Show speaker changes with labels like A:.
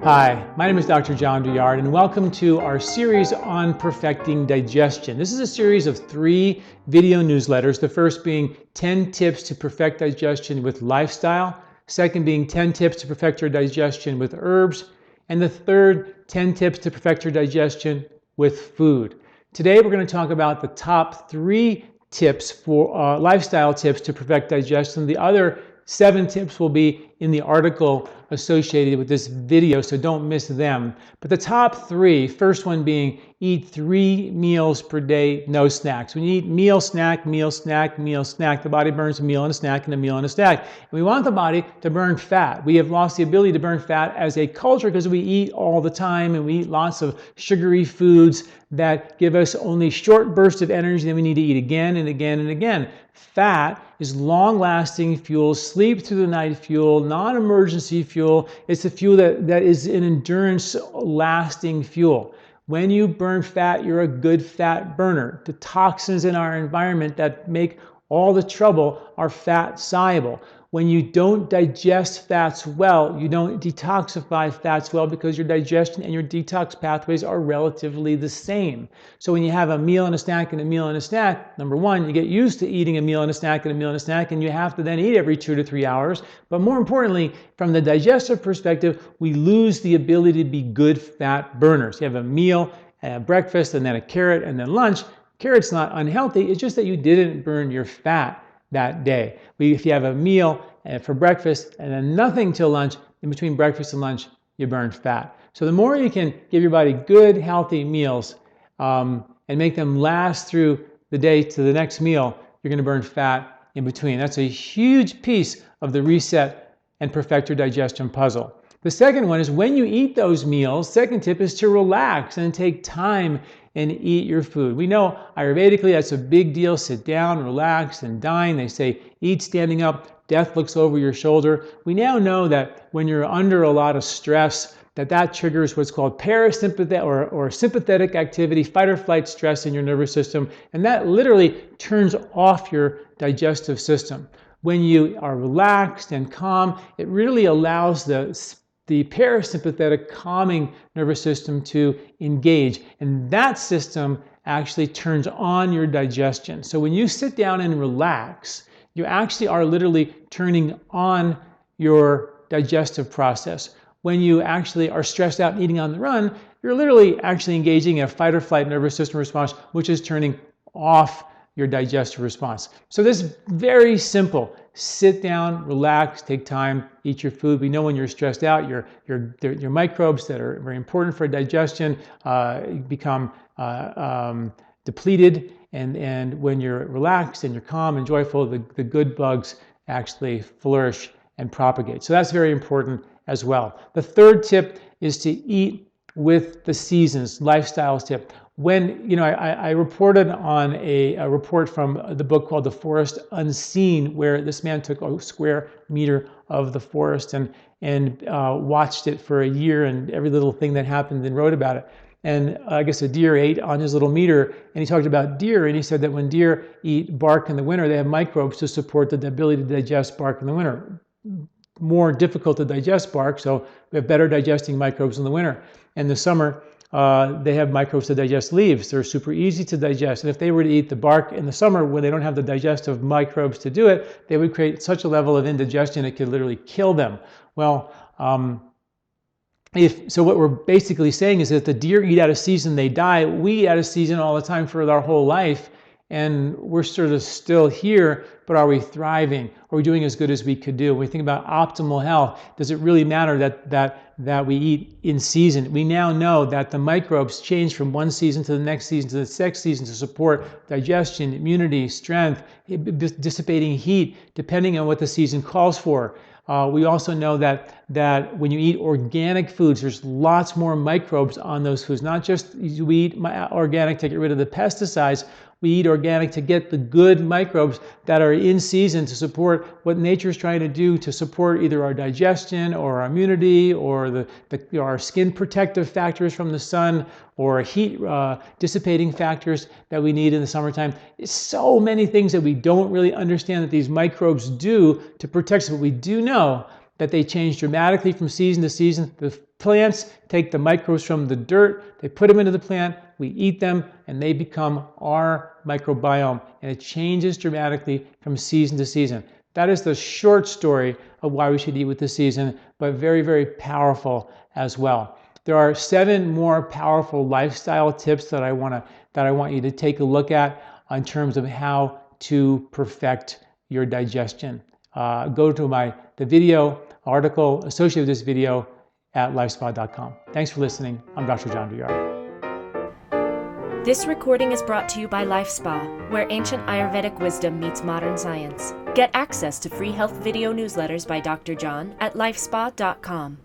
A: Hi, my name is Dr. John Douillard, and welcome to our series on perfecting digestion. This is a series of 3 video newsletters, the first being 10 tips to perfect digestion with lifestyle, second being 10 tips to perfect your digestion with herbs, and the third, 10 tips to perfect your digestion with food. Today we're going to talk about the top 3 tips for lifestyle tips to perfect digestion. The other 7 tips will be in the article associated with this video, so don't miss them. But the top 3, first one being eat 3 meals per day, no snacks. When you eat meal, snack, meal, snack, meal, snack, the body burns a meal and a snack and a meal and a snack. And we want the body to burn fat. We have lost the ability to burn fat as a culture because we eat all the time and we eat lots of sugary foods that give us only short bursts of energy, then we need to eat again and again and again. Fat is long-lasting fuel, sleep through the night fuel, non-emergency fuel. It's a fuel that is an endurance lasting fuel. When you burn fat, you're a good fat burner. The toxins in our environment that make all the trouble are fat soluble. When you don't digest fats well, you don't detoxify fats well because your digestion and your detox pathways are relatively the same. So when you have a meal and a snack and a meal and a snack, number one, you get used to eating a meal and a snack and a meal and a snack, and you have to then eat every 2 to 3 hours. But more importantly, from the digestive perspective, we lose the ability to be good fat burners. You have a meal, a breakfast, and then a carrot, and then lunch. Carrot's not unhealthy, it's just that you didn't burn your fat that day. If you have a meal for breakfast and then nothing till lunch, in between breakfast and lunch, you burn fat. So the more you can give your body good, healthy meals and make them last through the day to the next meal, you're going to burn fat in between. That's a huge piece of the reset and perfect your digestion puzzle. The second one is when you eat those meals, second tip is to relax and take time and eat your food. We know Ayurvedically that's a big deal. Sit down, relax, and dine. They say eat standing up, death looks over your shoulder. We now know that when you're under a lot of stress, that triggers what's called parasympathetic or sympathetic activity, fight or flight stress in your nervous system, and that literally turns off your digestive system. When you are relaxed and calm, it really allows the parasympathetic calming nervous system to engage, and that system actually turns on your digestion. So when you sit down and relax, you actually are literally turning on your digestive process. When you actually are stressed out and eating on the run, you're literally actually engaging in a fight or flight nervous system response, which is turning off your digestive response. So this is very simple. Sit down, relax, take time, eat your food. We know when you're stressed out, your microbes that are very important for digestion become depleted, and when you're relaxed and you're calm and joyful, the good bugs actually flourish and propagate. So that's very important as well. The third tip is to eat with the seasons, lifestyle tip. When, I reported on a report from the book called The Forest Unseen, where this man took a square meter of the forest and watched it for a year and every little thing that happened and wrote about it. And I guess a deer ate on his little meter, and he talked about deer, and he said that when deer eat bark in the winter, they have microbes to support the ability to digest bark in the winter. More difficult to digest bark, so we have better digesting microbes in the winter. In the summer, they have microbes to digest leaves. They're super easy to digest. And if they were to eat the bark in the summer when they don't have the digestive microbes to do it, they would create such a level of indigestion it could literally kill them. Well, so what we're basically saying is that if the deer eat out of season, they die. We eat out of season all the time for our whole life, and we're sort of still here, but are we thriving? Are we doing as good as we could do? When we think about optimal health, does it really matter that we eat in season? We now know that the microbes change from one season to the next season to the next season to support digestion, immunity, strength, dissipating heat, depending on what the season calls for. We also know that when you eat organic foods, there's lots more microbes on those foods. Not just we eat organic to get rid of the pesticides, we eat organic to get the good microbes that are in season to support what nature's trying to do to support either our digestion or our immunity or our skin protective factors from the sun or heat dissipating factors that we need in the summertime. It's so many things that we don't really understand that these microbes do to protect us, but we do know that they change dramatically from season to season. The plants take the microbes from the dirt, they put them into the plant, we eat them, and they become our microbiome, and it changes dramatically from season to season. That is the short story of why we should eat with the season, but very, very powerful as well. There are 7 more powerful lifestyle tips that I want you to take a look at in terms of how to perfect your digestion. Go to the video article associated with this video at lifespa.com. Thanks for listening. I'm Dr. John Douillard.
B: This recording is brought to you by LifeSpa, where ancient Ayurvedic wisdom meets modern science. Get access to free health video newsletters by Dr. John at lifespa.com.